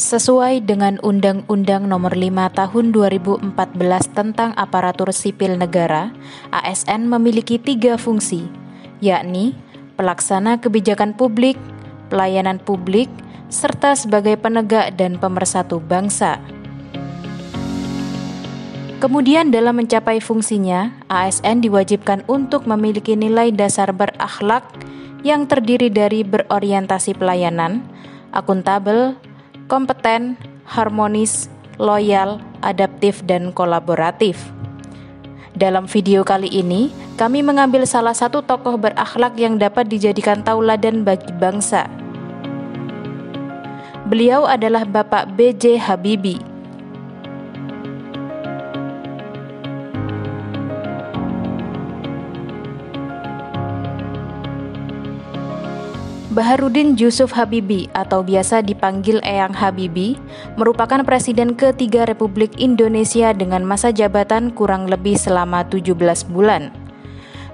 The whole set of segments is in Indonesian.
Sesuai dengan Undang-Undang Nomor 5 Tahun 2014 tentang Aparatur Sipil Negara, ASN memiliki 3 fungsi, yakni pelaksana kebijakan publik, pelayanan publik, serta sebagai penegak dan pemersatu bangsa. Kemudian dalam mencapai fungsinya, ASN diwajibkan untuk memiliki nilai dasar berakhlak yang terdiri dari berorientasi pelayanan, akuntabel, kompeten, harmonis, loyal, adaptif, dan kolaboratif. Dalam video kali ini, kami mengambil salah satu tokoh berakhlak yang dapat dijadikan tauladan bagi bangsa. Beliau adalah Bapak B.J. Habibie. Baharudin Yusuf Habibie atau biasa dipanggil Eyang Habibie merupakan Presiden ketiga Republik Indonesia dengan masa jabatan kurang lebih selama 17 bulan.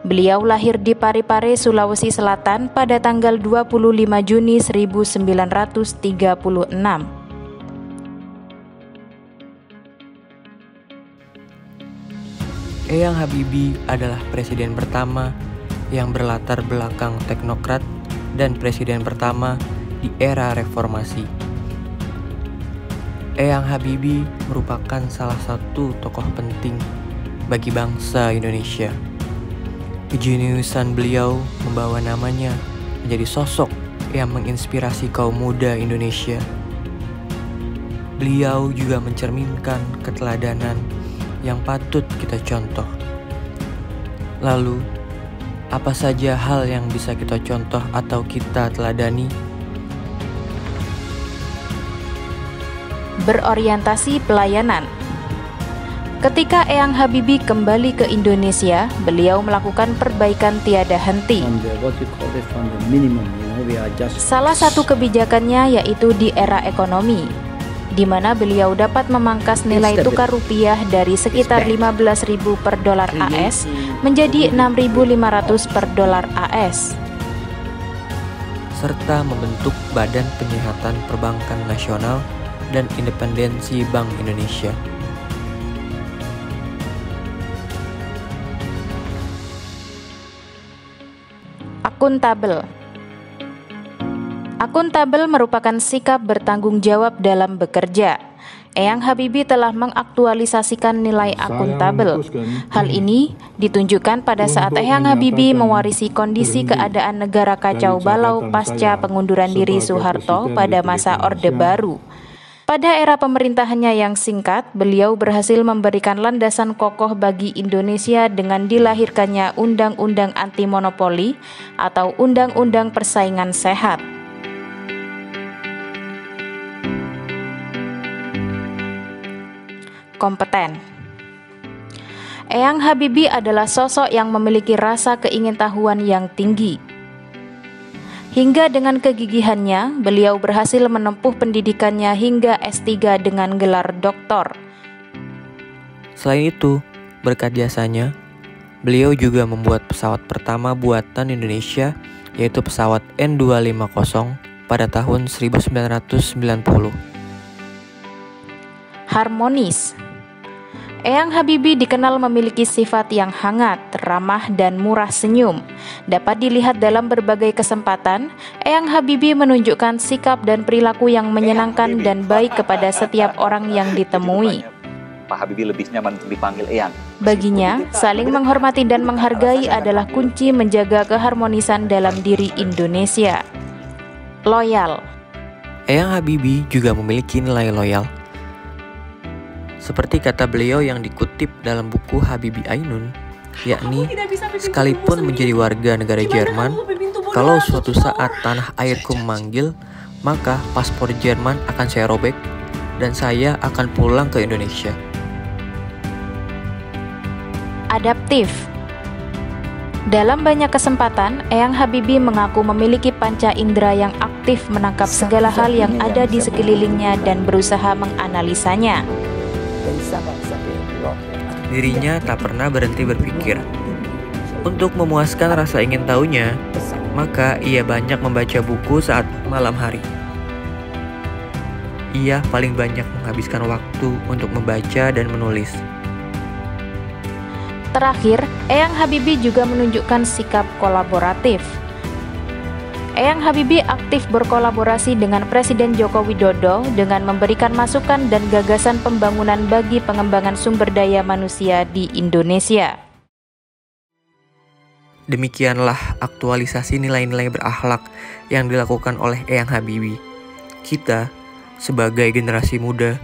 Beliau lahir di Parepare, Sulawesi Selatan pada tanggal 25 Juni 1936. Eyang Habibie adalah presiden pertama yang berlatar belakang teknokrat dan presiden pertama di era reformasi. Eyang Habibie merupakan salah satu tokoh penting bagi bangsa Indonesia. Kejeniusan beliau membawa namanya menjadi sosok yang menginspirasi kaum muda Indonesia. Beliau juga mencerminkan keteladanan yang patut kita contoh. Lalu, apa saja hal yang bisa kita contoh atau kita teladani? Berorientasi pelayanan. Ketika Eyang Habibie kembali ke Indonesia, beliau melakukan perbaikan tiada henti. Salah satu kebijakannya yaitu di era ekonomi, di mana beliau dapat memangkas nilai tukar rupiah dari sekitar 15.000 per dolar AS menjadi 6.500 per dolar AS. Serta membentuk Badan Penyihatan Perbankan Nasional dan Independensi Bank Indonesia. Akuntabel. Akuntabel merupakan sikap bertanggung jawab dalam bekerja. Eyang Habibie telah mengaktualisasikan nilai akuntabel. Hal ini ditunjukkan pada saat Eyang Habibie mewarisi kondisi keadaan negara kacau balau pasca pengunduran diri Soeharto pada masa Orde Baru. Pada era pemerintahannya yang singkat, beliau berhasil memberikan landasan kokoh bagi Indonesia dengan dilahirkannya Undang-Undang Anti Monopoli atau Undang-Undang Persaingan Sehat. Kompeten. Eyang Habibie adalah sosok yang memiliki rasa keingintahuan yang tinggi. Hingga dengan kegigihannya, beliau berhasil menempuh pendidikannya hingga S3 dengan gelar doktor. Selain itu, berkat jasanya, beliau juga membuat pesawat pertama buatan Indonesia, yaitu pesawat N250 pada tahun 1990. Harmonis. Eyang Habibie dikenal memiliki sifat yang hangat, ramah, dan murah senyum. Dapat dilihat dalam berbagai kesempatan, Eyang Habibie menunjukkan sikap dan perilaku yang menyenangkan dan baik kepada setiap orang yang ditemui. Pak Habibie lebih nyaman untuk dipanggil Eyang. Baginya, saling menghormati dan menghargai adalah kunci menjaga keharmonisan dalam diri Indonesia. Loyal. Eyang Habibie juga memiliki nilai loyal. Seperti kata beliau yang dikutip dalam buku Habibie Ainun, yakni sekalipun menjadi warga negara Jerman, kalau suatu saat tanah airku memanggil, maka paspor Jerman akan saya robek dan saya akan pulang ke Indonesia. Adaptif. Dalam banyak kesempatan, Eyang Habibie mengaku memiliki panca indera yang aktif menangkap segala hal yang ada di sekelilingnya dan berusaha menganalisanya. Dirinya tak pernah berhenti berpikir. Untuk memuaskan rasa ingin tahunya, maka ia banyak membaca buku saat malam hari. Ia paling banyak menghabiskan waktu untuk membaca dan menulis. Terakhir, Eyang Habibie juga menunjukkan sikap kolaboratif. Eyang Habibie aktif berkolaborasi dengan Presiden Joko Widodo dengan memberikan masukan dan gagasan pembangunan bagi pengembangan sumber daya manusia di Indonesia. Demikianlah aktualisasi nilai-nilai berakhlak yang dilakukan oleh Eyang Habibie. Kita, sebagai generasi muda,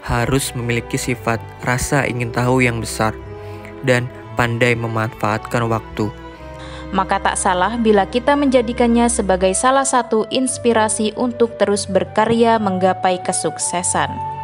harus memiliki sifat rasa ingin tahu yang besar dan pandai memanfaatkan waktu. Maka tak salah bila kita menjadikannya sebagai salah satu inspirasi untuk terus berkarya menggapai kesuksesan.